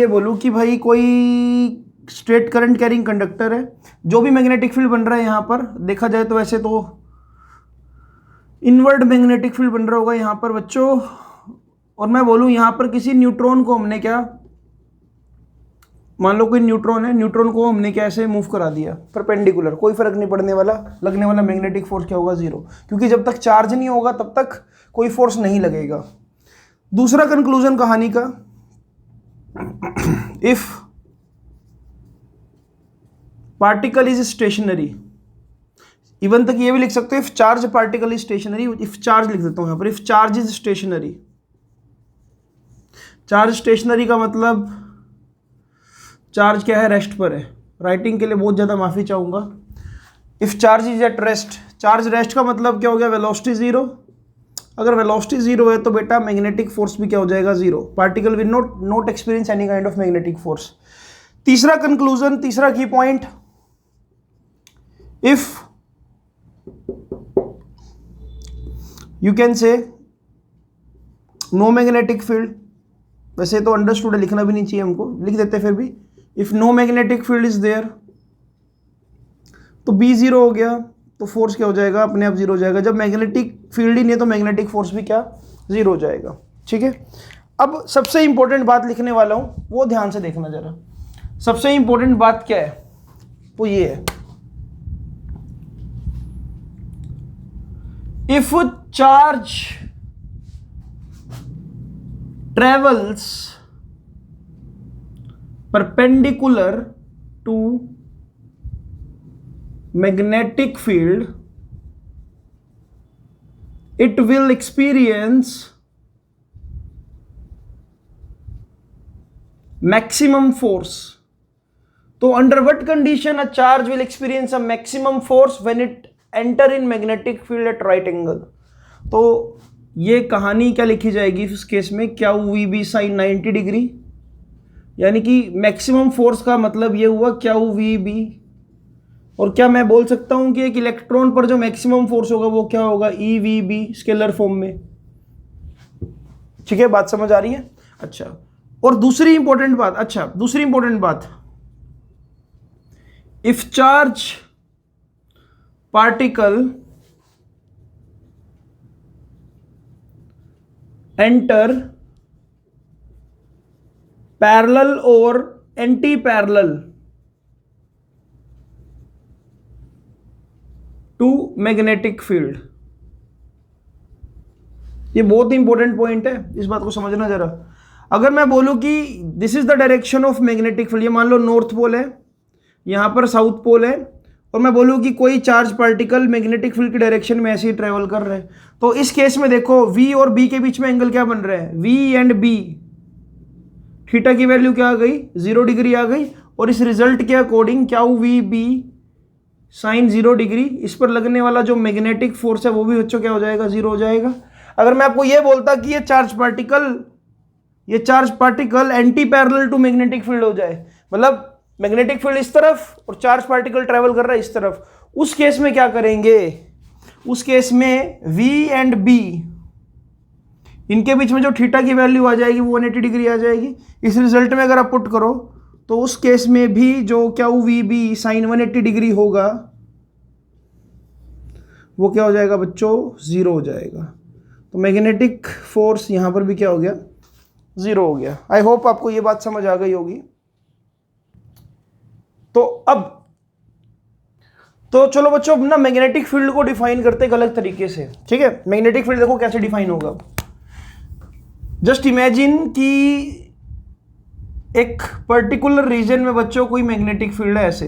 बोलूं कि भाई कोई स्ट्रेट करंट कैरिंग कंडक्टर है, जो भी मैग्नेटिक फील्ड बन रहा है यहां पर देखा जाए तो वैसे तो इनवर्ड मैग्नेटिक फील्ड बन रहा होगा यहां पर बच्चों, और मैं बोलूं यहां पर किसी न्यूट्रॉन को हमने क्या, मान लो कोई न्यूट्रॉन है, न्यूट्रॉन को हमने क्या ऐसे मूव करा दिया परपेंडिकुलर, कोई फर्क नहीं पड़ने वाला, लगने वाला मैग्नेटिक फोर्स क्या होगा, 0, क्योंकि जब तक चार्ज नहीं होगा तब तक कोई फोर्स नहीं लगेगा। दूसरा कंक्लूजन कहानी का, if particle is stationary, even तक ये भी लिख सकते हो if charge particle is stationary, if charge लिख देता हूं यहां पर, if charge is stationary. Charge stationary का मतलब चार्ज क्या है, रेस्ट पर है। राइटिंग के लिए बहुत ज़्यादा माफ़ी चाहूँगा। If charge is at rest, charge rest का मतलब क्या हो गया, वेलोसिटी 0। अगर वेलोसिटी 0 है तो बेटा मैग्नेटिक फोर्स भी क्या हो जाएगा, 0। Particle will not experience any kind of magnetic force. तीसरा कंक्लूजन, तीसरा की point, if you can say no magnetic field, वैसे तो अंडरस्टूड लिखना भी नहीं चाहिए हमको, लिख देते फिर भी, if no magnetic field is there, तो B 0 हो गया, तो फोर्स क्या हो जाएगा, अपने आप 0 हो जाएगा। जब मैग्नेटिक फील्ड ही नहीं है तो मैग्नेटिक फोर्स भी क्या, 0 हो जाएगा। ठीक है, अब सबसे इंपॉर्टेंट बात लिखने वाला हूं, वो ध्यान से देखना जरा। सबसे इंपॉर्टेंट बात क्या है, वो ये है, if charge travels perpendicular to magnetic field, it will experience maximum force. तो under what condition a charge will experience a maximum force when it enter in magnetic field at right angle? तो ये कहानी क्या लिखी जाएगी उस case में, क्या वी बी साइन 90 डिग्री, यानी कि मैक्सिमम फोर्स का मतलब ये हुआ क्या वी बी। और क्या मैं बोल सकता हूं कि एक इलेक्ट्रॉन पर जो मैक्सिमम फोर्स होगा वो क्या होगा, E V B, scalar form में। ठीक है, बात समझ आ रही है। अच्छा, और दूसरी इंपॉर्टेंट बात, if charge particle enter parallel or anti-parallel to magnetic field. ये बहुत इंपॉर्टेंट पॉइंट है, इस बात को समझना जरा। अगर मैं बोलूं कि this is the direction of magnetic field, ये मान लो नॉर्थ पोल है, यहां पर साउथ पोल है, और मैं बोलूं कि कोई चार्ज पार्टिकल मैग्नेटिक फील्ड की डायरेक्शन में ऐसे ही ट्रेवल कर रहे हैं, तो इस केस में देखो V और B के बीच में एंगल क्या बन रहा है, V एंड B, थीटा की वैल्यू क्या आ गई, 0 डिग्री आ गई, और इस रिजल्ट के अकॉर्डिंग क्या V B साइन 0 डिग्री, इस पर लगने वाला जो मैग्नेटिक फोर्स है वो भी बच्चों क्या हो जाएगा, 0 हो जाएगा। अगर मैं आपको ये बोलता कि ये charge particle anti parallel to magnetic field हो जाए, मतलब मैग्नेटिक फील्ड इस तरफ और चार्ज पार्टिकल ट्रेवल कर रहा है इस तरफ, उस केस में क्या करेंगे, उस केस में V एंड B इनके बीच में जो थीटा की वैल्यू आ जाएगी वो 180 डिग्री आ जाएगी। इस रिजल्ट में अगर आप पुट करो तो उस केस में भी जो क्या V B साइन 180 डिग्री होगा वो क्या हो जाएगा बच्चों, 0 हो जाएगा। तो मैग्नेटिक फोर्स यहां पर भी क्या हो गया, 0 हो गया। आई होप आपको ये बात समझ आ गई होगी। तो चलो बच्चों अब ना मैग्नेटिक फील्ड को डिफाइन करते हैं अलग तरीके से, ठीक है। मैग्नेटिक फील्ड देखो कैसे डिफाइन होगा। जस्ट इमेजिन कि एक पर्टिकुलर रीजन में बच्चों कोई मैग्नेटिक फील्ड है, ऐसे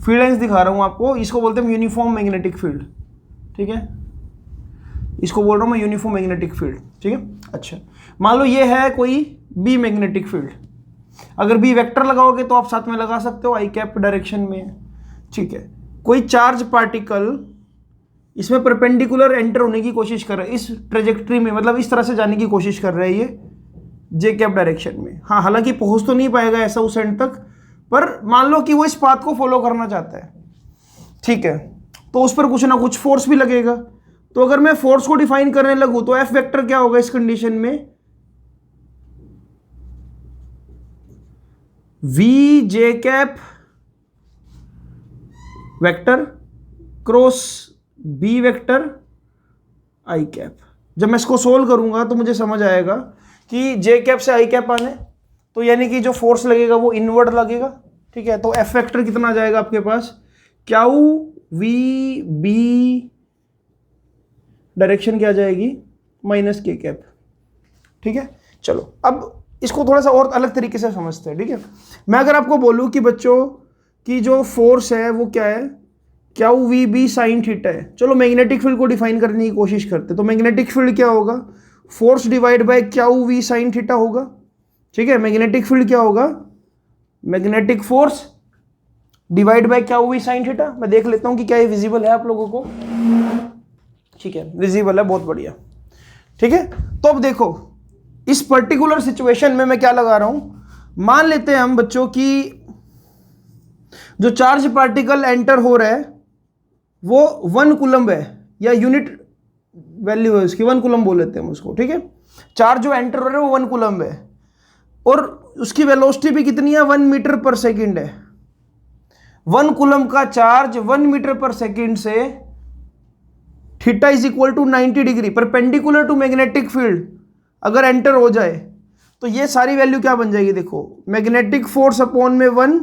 फील्ड लाइंस दिखा रहा हूं आपको, इसको बोलते हैं यूनिफॉर्म मैग्नेटिक फील्ड, ठीक है, इसको बोल रहा हूं मैं यूनिफॉर्म मैग्नेटिक फील्ड, ठीक है। अच्छा, मान लो ये है कोई बी मैग्नेटिक फील्ड, अगर बी वेक्टर लगाओगे तो आप साथ में लगा सकते हो, आई कैप डायरेक्शन में, ठीक है। कोई चार्ज पार्टिकल इसमें परपेंडिकुलर एंटर होने की कोशिश कर रहा है, इस ट्रेजेक्ट्री में, मतलब इस तरह से जाने की कोशिश कर रहा है ये जे कैप डायरेक्शन में। हाँ, हालांकि पहुंच तो नहीं पाएगा ऐसा उस एंड तक, पर मान लो कि वो इस पाथ को फॉलो करना चाहता है, ठीक है, तो उस पर कुछ ना कुछ फोर्स भी लगेगा। तो अगर मैं फोर्स को डिफाइन करने लगूं तो एफ वेक्टर क्या होगा इस कंडीशन में, V J cap vector cross B vector I cap. जब मैं इसको सोल्व करूंगा तो मुझे समझ आएगा कि जे कैप से आई कैप आने, तो यानी कि जो फोर्स लगेगा वो इनवर्ड लगेगा, ठीक है। तो एफ वेक्टर कितना आ जाएगा आपके पास, क्यू वी बी डायरेक्शन क्या आ जाएगी, माइनस के कैप, ठीक है। चलो अब इसको थोड़ा सा और अलग तरीके से समझते हैं, ठीक है। मैं अगर आपको बोलूं कि बच्चों की जो फोर्स है वो क्या है, Q we B sine theta है। चलो मैग्नेटिक फील्ड को डिफाइन करने की कोशिश करते, तो मैग्नेटिक फील्ड क्या होगा, force divide by Q we sine theta होगा, ठीक है। मैग्नेटिक फील्ड क्या होगा, magnetic force divide by Q we sine theta. मैं देख लेता हूं कि क्या ये विजिबल है आप लोगों को, ठीक है, विजिबल है, बहुत बढ़िया, ठीक है। तो अब देखो इस पर्टिकुलर सिचुएशन में मैं क्या लगा रहा हूं, मान लेते हैं हम बच्चों की जो चार्ज पार्टिकल एंटर हो रहा है वो 1 कूलम्ब है, या यूनिट वैल्यू है उसकी 1 कूलम्ब बोल लेते हैं हम उसको, ठीक है। चार्ज जो एंटर हो रहा है वो 1 कूलम्ब है, और उसकी वेलोसिटी भी कितनी है, 1 मीटर पर सेकेंड है। 1 कूलम्ब का चार्ज 1 मीटर पर सेकेंड से theta is equal to 90 degree perpendicular to magnetic field अगर एंटर हो जाए तो ये सारी वैल्यू क्या बन जाएगी, देखो मैग्नेटिक फोर्स अपॉन में 1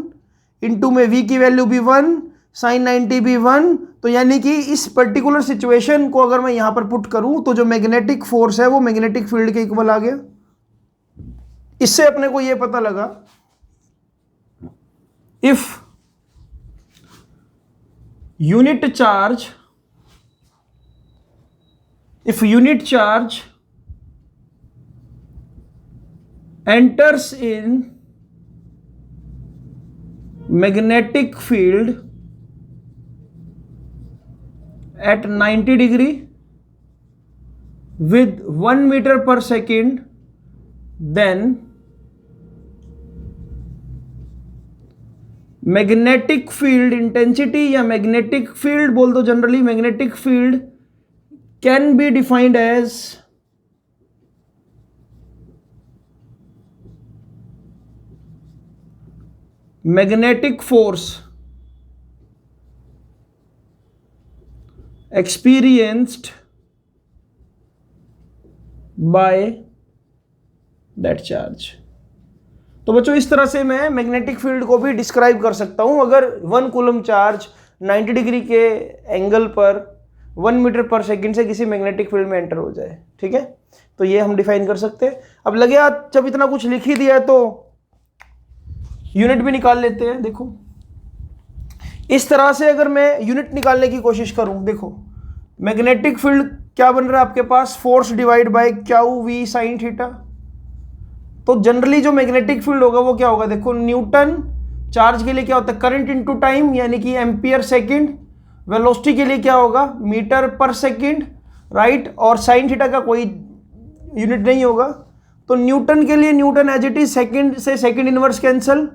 इंटू में v की वैल्यू भी 1 साइन 90 भी 1। तो यानी कि इस पर्टिकुलर सिचुएशन को अगर मैं यहां पर पुट करूं तो जो मैग्नेटिक फोर्स है वो मैग्नेटिक फील्ड के इक्वल आ गया। इससे अपने को यह पता लगा if unit charge enters in magnetic field at 90 degree with 1 meter per second, then magnetic field intensity या मैग्नेटिक फील्ड बोल दो, generally magnetic field can be defined as magnetic force experienced by that charge। तो बच्चों इस तरह से मैं magnetic field को भी डिस्क्राइब कर सकता हूं। अगर 1 कूलम चार्ज 90 डिग्री के एंगल पर 1 मीटर पर सेकंड से किसी मैग्नेटिक फील्ड में एंटर हो जाए। ठीक है, तो ये हम डिफाइन कर सकते हैं। अब लगे हाथ, जब इतना कुछ लिख ही दिया है तो यूनिट भी निकाल लेते हैं। देखो इस तरह से अगर मैं यूनिट निकालने की कोशिश करूं, देखो मैग्नेटिक फील्ड क्या बन रहा है आपके पास, force divide by Q we sine theta. तो जनरली जो मैग्नेटिक फील्ड होगा वो क्या होगा, देखो न्यूटन चार्ज के लिए क्या होता है, करंट इनटू टाइम यानी कि एम्पियर सेकंड, वेलोसिटी के लिए क्या होगा, मीटर पर सेकंड, राइट, और साइन थीटा का कोई यूनिट नहीं होगा। तो न्यूटन के लिए newton as it is, second से second inverse cancel,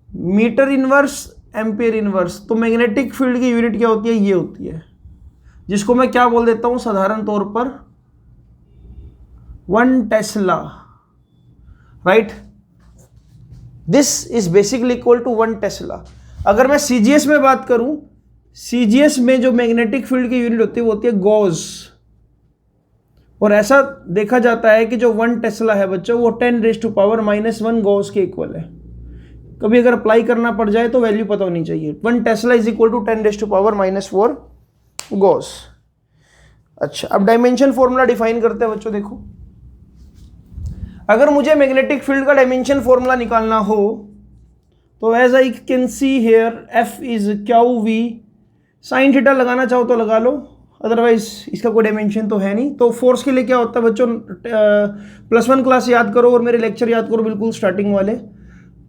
metre inverse, ampere inverse. तो मैग्नेटिक फील्ड की यूनिट क्या होती है, ये होती है, जिसको मैं क्या बोल देता हूं साधारण तौर पर 1 tesla, right. This is basically equal to 1 tesla. अगर मैं सीजीएस में बात करूं, सीजीएस में जो मैग्नेटिक फील्ड की यूनिट होती है वो होती है गॉस, और ऐसा देखा जाता है कि जो 1 टेस्ला है बच्चों वो 10⁻⁻⁻1 गॉस के इक्वल है। कभी अगर अप्लाई करना पड़ जाए तो वैल्यू पता होनी चाहिए। 1 tesla is equal to 10⁻⁻4 gauss. अच्छा, अब डायमेंशन फॉर्मूला डिफाइन करते हैं बच्चों। देखो अगर मुझे मैग्नेटिक फील्ड का डायमेंशन फॉर्मूला निकालना हो तो as I can see here F is Q we sine theta, लगाना चाहो तो लगा लो, अदरवाइज इसका कोई डायमेंशन तो है नहीं। तो फोर्स के लिए क्या होता है बच्चों, +1 क्लास याद करो और मेरे लेक्चर याद करो बिल्कुल स्टार्टिंग वाले।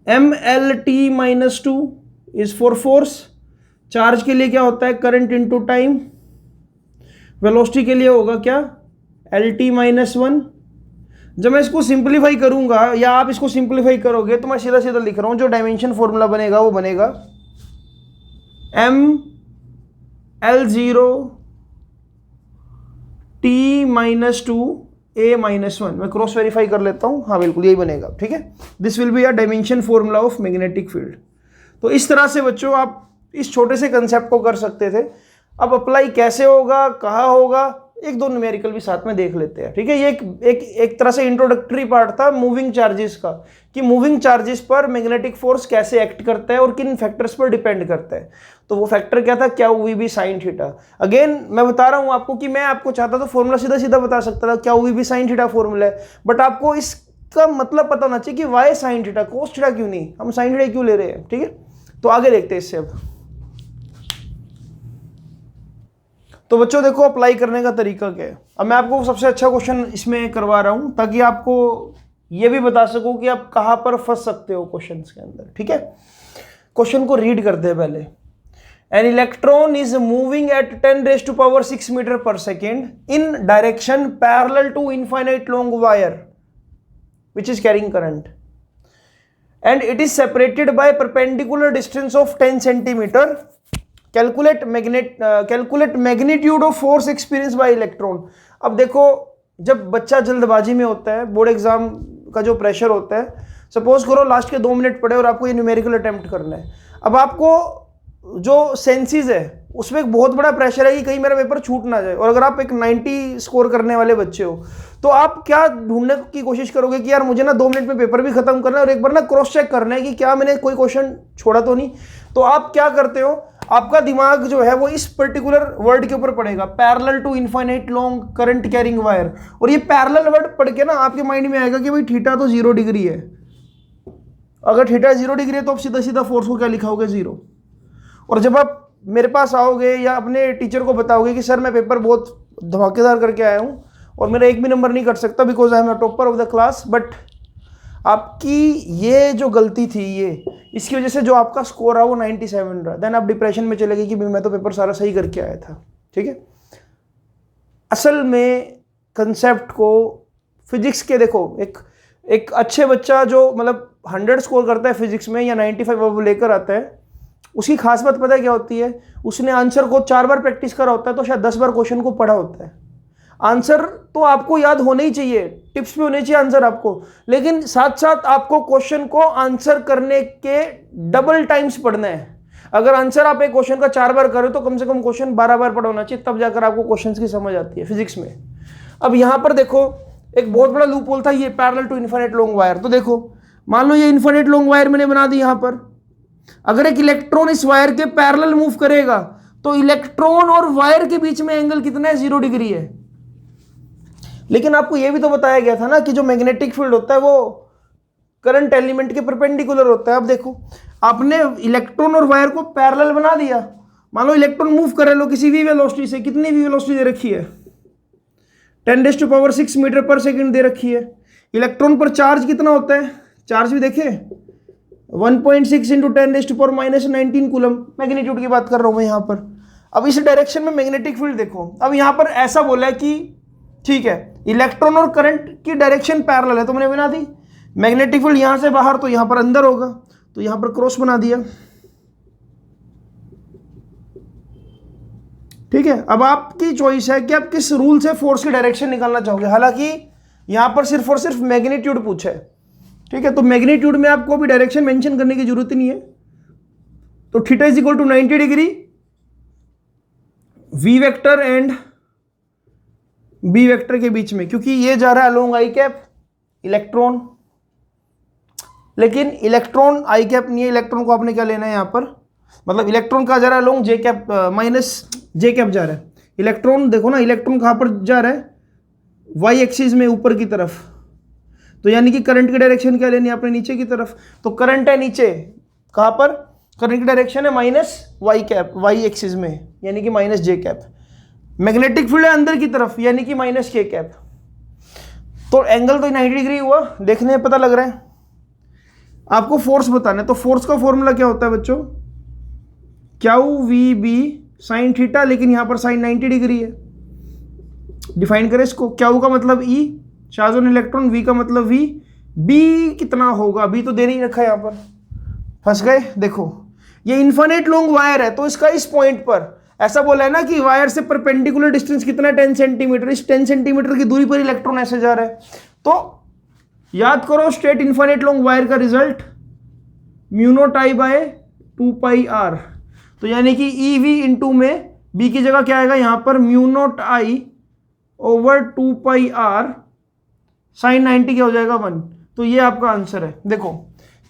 MLT-2 is for force. Charge के लिए क्या होता है, करंट इनटू टाइम। वेलोसिटी के लिए होगा क्या, LT-1। जब मैं इसको सिंप्लीफाई करूंगा या आप इसको सिंप्लीफाई करोगे तो मैं सीधा सीधा लिख रहा हूं, जो डायमेंशन फॉर्मूला बनेगा वो बनेगा ML0T-2A-1। मैं क्रॉस वेरीफाई कर लेता हूं, हाँ बिल्कुल यही बनेगा। ठीक है, this will be a dimension formula of magnetic field. तो इस तरह से बच्चों आप इस छोटे से कंसेप्ट को कर सकते थे। अब अप्लाई कैसे होगा, कहाँ होगा, एक दो न्यूमेरिकल भी साथ में देख लेते हैं। ठीक है, ये एक तरह से इंट्रोडक्टरी पार्ट था मूविंग चार्जेस का, कि मूविंग चार्जेस पर मैग्नेटिक फोर्स कैसे एक्ट करता है और किन फैक्टर्स पर डिपेंड करता है। तो वो फैक्टर क्या था, क्या V B sine theta. Again मैं बता रहा हूं आपको कि मैं आपको चाहता तो फॉर्मूला सीधा सीधा बता सकता था, क्या V B sine theta formula है, बट आपको इसका मतलब पता होना चाहिए कि why sine theta, cos theta क्यों नहीं, हम साइन थीटा क्यों ले रहे हैं। ठीक है, तो आगे देखते हैं इससे। अब तो बच्चों देखो अप्लाई करने का तरीका क्या है। अब मैं आपको सबसे अच्छा क्वेश्चन इसमें करवा रहा हूं ताकि आपको ये भी बता सकूं कि आप कहां पर फंस सकते हो क्वेश्चंस के अंदर। ठीक है, क्वेश्चन को रीड करते हैं पहले। An electron is moving at 10⁻6 metre per second in direction parallel to infinite long wire which is carrying current and it is separated by perpendicular distance of 10 centimeter. Calculate magnitude of force experienced by electron. अब देखो जब बच्चा जल्दबाजी में होता है, board exam का जो प्रेशर होता है, सपोज करो लास्ट के 2 मिनट पड़े और आपको ये न्यूमेरिकल अटेम्प्ट करना है। अब आपको जो सेंसेस है उसमें एक बहुत बड़ा प्रेशर है कि कहीं मेरा पेपर छूट ना जाए, और अगर आप एक 90 स्कोर करने वाले बच्चे हो तो आप क्या ढूंढने की कोशिश करोगे कि यार मुझे ना 2 मिनट में पेपर भी खत्म करना है और एक बार ना क्रॉस चेक करना है कि क्या मैंने कोई क्वेश्चन छोड़ा तो नहीं। तो आप क्या करते हो, आपका दिमाग जो है वो इस पर्टिकुलर वर्ड के ऊपर पड़ेगा, parallel to infinite long current carrying wire. और ये पैरेलल वर्ड पढ़ के ना आपके माइंड में आएगा कि भाई थीटा तो 0 डिग्री है। अगर थीटा 0 डिग्री है तो आप सीधा सीधा फोर्स को क्या लिखाओगे, 0। और जब आप मेरे पास आओगे या अपने टीचर को बताओगे कि सर मैं पेपर बहुत धमाकेदार करके आया हूँ और मेरा एक भी नंबर नहीं कर सकता because I am a topper of the class, but आपकी ये जो गलती थी ये इसकी वजह से जो आपका स्कोर रहा वो 97 रहा, देन आप डिप्रेशन में चले गए कि मैं तो पेपर सारा सही करके आया था। ठीक है, असल में कंसेप्ट को फिजिक्स के देखो, एक अच्छे बच्चा जो मतलब 100 स्कोर करता है फिजिक्स में या 95 अब लेकर आता है, उसकी खास बात पता है क्या होती है, उसने आंसर को 4 बार प्रैक्टिस करा होता है तो शायद 10 बार क्वेश्चन को पढ़ा होता है। आंसर तो आपको याद होने ही चाहिए, टिप्स भी होने चाहिए आंसर आपको, लेकिन साथ साथ आपको क्वेश्चन को आंसर करने के डबल टाइम्स पढ़ना है। अगर आंसर आप एक क्वेश्चन का 4 बार करो तो कम से कम क्वेश्चन 12 बार पढ़ा होना चाहिए, तब जाकर आपको क्वेश्चन की समझ आती है फिजिक्स में। अब यहां पर देखो एक बहुत बड़ा लूप होल था ये parallel to infinite long wire. तो देखो मान लो ये इनफाइनाइट लॉन्ग वायर मैंने बना दी यहां पर, अगर एक इलेक्ट्रॉन इस वायर के पैरेलल मूव करेगा तो इलेक्ट्रॉन और वायर के बीच में एंगल कितना है, 0 डिग्री है। लेकिन आपको यह भी तो बताया गया था ना कि जो मैग्नेटिक फील्ड होता है वो करंट एलिमेंट के परपेंडिकुलर होता है। अब देखो, आपने इलेक्ट्रॉन और वायर को पैरेलल बना दिया। मान लो इलेक्ट्रॉन मूव कर लो किसी भी वेलोसिटी से, कितनी भी वेलोसिटी दे रखी है, 10⁻6 मीटर पर सेकंड दे रखी है। इलेक्ट्रॉन पर चार्ज कितना होता है, चार्ज भी देखे 1.6 इंटू 10⁻⁻19 कूलम, मैग्नीट्यूड की बात कर रहा हूं मैं यहां पर। अब इस डायरेक्शन में मैग्नेटिक फील्ड देखो। अब यहां पर ऐसा बोला है कि ठीक है इलेक्ट्रॉन और करंट की डायरेक्शन पैरेलल है तो मैंने बना दी। मैग्नेटिक फील्ड यहां से बाहर तो यहां पर अंदर होगा, तो यहां पर क्रॉस बना दिया। ठीक है, अब आपकी चॉइस है कि आप किस रूल से फोर्स की डायरेक्शन निकालना चाहोगे। हालांकि यहां पर सिर्फ और सिर्फ मैग्नीट्यूड पूछा है। ठीक है, तो मैग्नीट्यूड में आपको भी डायरेक्शन मेंशन करने की जरूरत ही नहीं है। तो theta is equal to 90 degree, V vector and B vector के बीच में, क्योंकि ये जा रहा है अलोंग आई कैप इलेक्ट्रॉन, लेकिन इलेक्ट्रॉन आई कैप नहीं है। इलेक्ट्रॉन को आपने क्या लेना है यहां पर, मतलब इलेक्ट्रॉन कहाँ जा रहा है, अलोंग जे कैप माइनस जे कैप जा रहा है। इलेक्ट्रॉन देखो ना, इलेक्ट्रॉन कहाँ पर जा रहा है, वाई एक्सिस में ऊपर की तरफ। तो यानी कि करंट की डायरेक्शन क्या लेनी है आपने, नीचे की तरफ। तो करंट है नीचे, कहाँ पर, करंट की डायरेक्शन है minus Y cap, Y axis में, यानी कि माइनस जे कैप। मैग्नेटिक फील्ड है अंदर की तरफ, यानी कि माइनस के कैप। तो एंगल तो 90 डिग्री हुआ, देखने में पता लग रहा है। आपको फोर्स बताना है, तो फोर्स का फॉर्मूला क्या होता है बच्चों, Q we B sine theta, लेकिन यहां पर साइन 90 डिग्री है। डिफाइन करें इसको, क्यू का मतलब ई, चार्ज ऑन इलेक्ट्रॉन, वी का मतलब वी, बी कितना होगा, बी तो दे नहीं रखा है यहां पर, फंस गए। देखो ये इन्फिनिट लॉन्ग वायर है, तो इसका इस पॉइंट पर ऐसा बोला है ना कि वायर से परपेंडिकुलर डिस्टेंस कितना, 10 सेंटीमीटर। इस 10 सेंटीमीटर की दूरी पर इलेक्ट्रॉन ऐसे जा रहा है। तो याद करो स्ट्रेट इन्फिनिट लॉन्ग वायर का result mu naught I by 2 pi R. तो यानी कि ई वी इंटू में बी की जगह क्या आएगा यहां पर, mu naught I over 2 pi R sine 90 क्या हो जाएगा 1। तो ये आपका आंसर है। देखो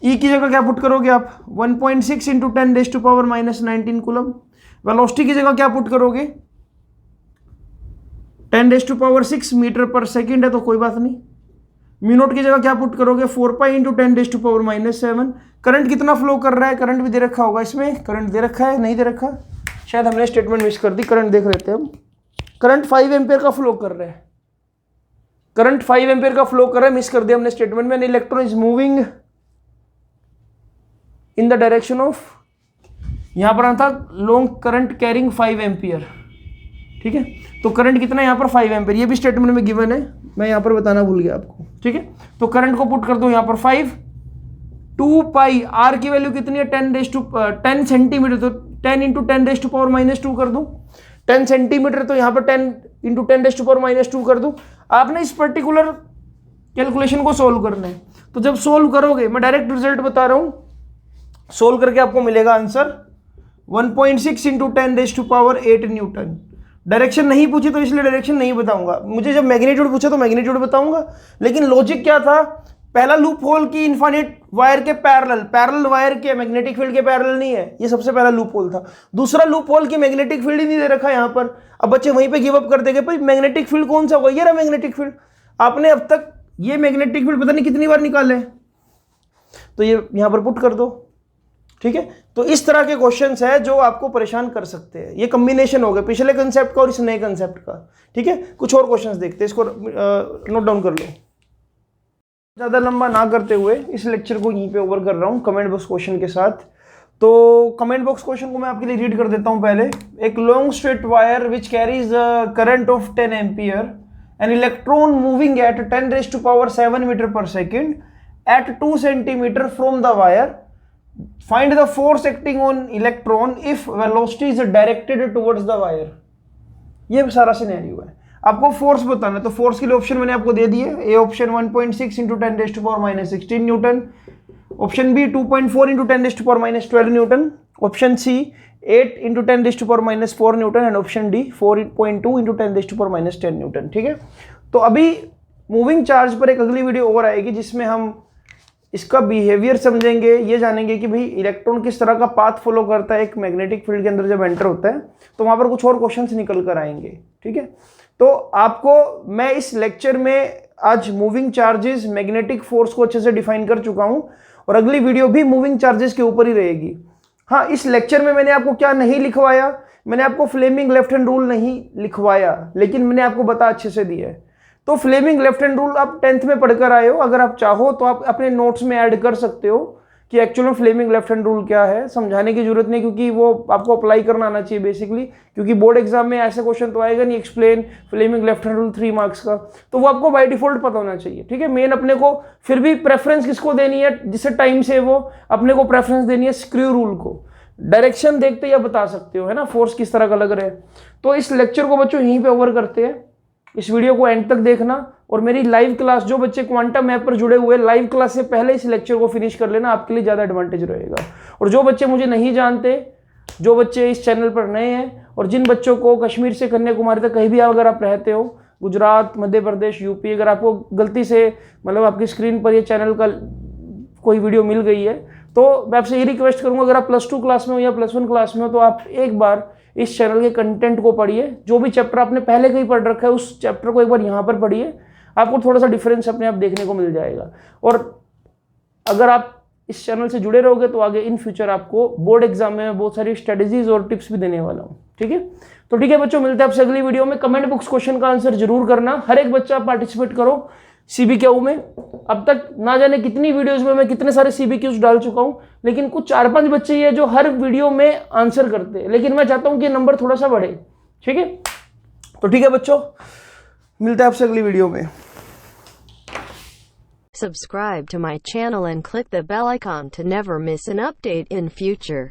ई की जगह क्या पुट करोगे आप, 1.6 इंटू 10⁻⁻19 कूलम। वेलोसिटी की जगह क्या पुट करोगे, 10⁻6 मीटर पर सेकेंड है तो कोई बात नहीं। म्यू नॉट की जगह क्या पुट करोगे, 4 पाई इंटू 10⁻⁻7। करंट कितना फ्लो कर रहा है, करंट भी दे रखा होगा इसमें, करंट दे रखा है, नहीं दे रखा, शायद हमने स्टेटमेंट मिस कर दी, करंट देख लेते हैं हम। करंट 5 एम्पियर का फ्लो कर रहा है, करंट 5 एम्पियर का फ्लो कर रहा है, मिस कर दिया हमने स्टेटमेंट में। Electron is moving in the direction of, यहां पर आता लॉन्ग करंट कैरिंग 5 एम्पियर। ठीक है, तो करंट कितना है यहाँ पर 5 एम्पियर, ये भी स्टेटमेंट में गिवन है, मैं यहाँ पर बताना भूल गया आपको। ठीक है, तो करंट को पुट कर दो यहाँ पर 5, 2 पाई, आर की वैल्यू कितनी है 10 सेंटीमीटर, तो 10 इंटू 10⁻⁻2 कर दूं। 10 सेंटीमीटर तो यहाँ पर 10 इंटू 10⁻⁻2 कर दूं। आपने इस पर्टिकुलर कैलकुलेशन को सोल्व करना है। तो जब सोल्व करोगे, मैं डायरेक्ट रिजल्ट बता रहा हूं, सोल्व करके आपको मिलेगा आंसर 1.6 इंटू 10⁸ न्यूटन। डायरेक्शन नहीं पूछी तो इसलिए डायरेक्शन नहीं बताऊंगा, मुझे जब मैग्नीट्यूड पूछा तो मैग्नीट्यूड बताऊंगा। लेकिन लॉजिक क्या था, पहला लूप होल की इन्फिनिट वायर के पैरेलल वायर के मैग्नेटिक फील्ड के पैरेलल नहीं है, ये सबसे पहला लूप होल था। दूसरा लूप होल की मैग्नेटिक फील्ड ही नहीं दे रखा यहाँ पर। अब बच्चे वहीं पे गिव अप कर देंगे, भाई मैग्नेटिक फील्ड कौन सा होगा, ये रहा मैग्नेटिक फील्ड। आपने अब तक ये मैग्नेटिक फील्ड पता नहीं कितनी बार निकाले, तो ये यहाँ पर पुट कर दो। ठीक है, तो इस तरह के क्वेश्चंस है जो आपको परेशान कर सकते हैं। ये कॉम्बिनेशन हो गया पिछले कंसेप्ट का और इस नए कंसेप्ट का। ठीक है, कुछ और क्वेश्चंस देखते हैं, इसको नोट डाउन कर लो। ज़्यादा लंबा ना करते हुए इस लेक्चर को यहीं पे ओवर कर रहा हूँ कमेंट बॉक्स क्वेश्चन के साथ। तो कमेंट बॉक्स क्वेश्चन को मैं आपके लिए रीड कर देता हूँ पहले। एक long straight wire which carries current of 10 ampere, an electron moving at 10⁻7 metre per second at 2 centimetre from the wire, find the force acting on electron if velocity is directed towards the wire। ये सारा scenario है, आपको force बताना है। तो force के लिए option मैंने आपको दे दिए। A option 1.6 into 10⁻16 newton, option B 2.4 into 10⁻12 newton, option C 8 into 10⁻4 newton and option D 4.2 into 10⁻10 newton. ठीक है, तो अभी मूविंग चार्ज पर एक अगली वीडियो और आएगी जिसमें हम इसका बिहेवियर समझेंगे, ये जानेंगे कि भाई इलेक्ट्रॉन किस तरह का पाथ फॉलो करता है एक मैग्नेटिक फील्ड के अंदर जब एंटर होता है, तो वहां पर कुछ और क्वेश्चंस निकल कर आएंगे। ठीक है, तो आपको मैं इस लेक्चर में आज मूविंग चार्जेस, मैग्नेटिक फोर्स को अच्छे से डिफाइन कर चुका हूं और अगली वीडियो भी मूविंग चार्जेस के ऊपर ही रहेगी। हाँ, इस लेक्चर में मैंने आपको क्या नहीं लिखवाया, मैंने आपको फ्लेमिंग लेफ्ट हैंड रूल नहीं लिखवाया, लेकिन मैंने आपको बता अच्छे से दिया है। तो फ्लेमिंग लेफ्ट हैंड रूल आप 10th में पढ़कर आए हो, अगर आप चाहो तो आप अपने नोट्स में ऐड कर सकते हो कि एक्चुअल में फ्लेमिंग लेफ्ट हैंड रूल क्या है। समझाने की जरूरत नहीं, क्योंकि वो आपको अप्लाई करना आना चाहिए बेसिकली, क्योंकि बोर्ड एग्जाम में ऐसे क्वेश्चन तो आएगा नहीं explain Fleming left hand rule 3 marks का, तो वो आपको बाय डिफॉल्ट पता होना चाहिए। ठीक है, मेन अपने को फिर भी प्रेफरेंस किसको देनी है, जिससे टाइम से वो अपने को प्रेफरेंस देनी है स्क्रू रूल को। डायरेक्शन देखते या बता सकते हो, है ना, फोर्स किस तरह का लग रहा है। तो इस लेक्चर को बच्चों यहीं पे ओवर करते हैं। इस वीडियो को एंड तक देखना और मेरी लाइव क्लास, जो बच्चे क्वांटम ऐप पर जुड़े हुए, लाइव क्लास से पहले इस लेक्चर को फिनिश कर लेना, आपके लिए ज़्यादा एडवांटेज रहेगा। और जो बच्चे मुझे नहीं जानते, जो बच्चे इस चैनल पर नए हैं, और जिन बच्चों को कश्मीर से कन्याकुमारी तक कहीं भी अगर आप रहते हो, गुजरात, मध्य प्रदेश, यूपी, अगर आपको गलती से मतलब आपकी स्क्रीन पर ये चैनल का कोई वीडियो मिल गई है, तो मैं आपसे ये रिक्वेस्ट करूंगा, अगर आप +2 क्लास में हो या +1 क्लास में हो, तो आप एक बार इस चैनल के कंटेंट को पढ़िए। जो भी चैप्टर आपने पहले कहीं पढ़ रखा है, उस चैप्टर को एक बार यहाँ पर पढ़िए, आपको थोड़ा सा डिफरेंस अपने आप देखने को मिल जाएगा। और अगर आप इस चैनल से जुड़े रहोगे तो आगे इन फ्यूचर आपको बोर्ड एग्जाम में बहुत सारी स्ट्रेटेजीज और टिप्स भी देने वाला हूँ। ठीक है, तो ठीक है बच्चों, मिलते हैं आपसे अगली वीडियो में। कमेंट बॉक्स क्वेश्चन का आंसर जरूर करना, हर एक बच्चा पार्टिसिपेट करो CBQ में। अब तक ना जाने कितनी वीडियोस में मैं कितने सारे CBQs डाल चुका हूं, लेकिन कुछ 4-5 बच्चे ही है जो हर वीडियो में आंसर करते हैं, लेकिन मैं चाहता हूं कि नंबर थोड़ा सा बढ़े। ठीक है, तो ठीक है बच्चों, मिलते हैं आपसे अगली वीडियो में। Subscribe to my channel and click the bell icon to never miss an update in future.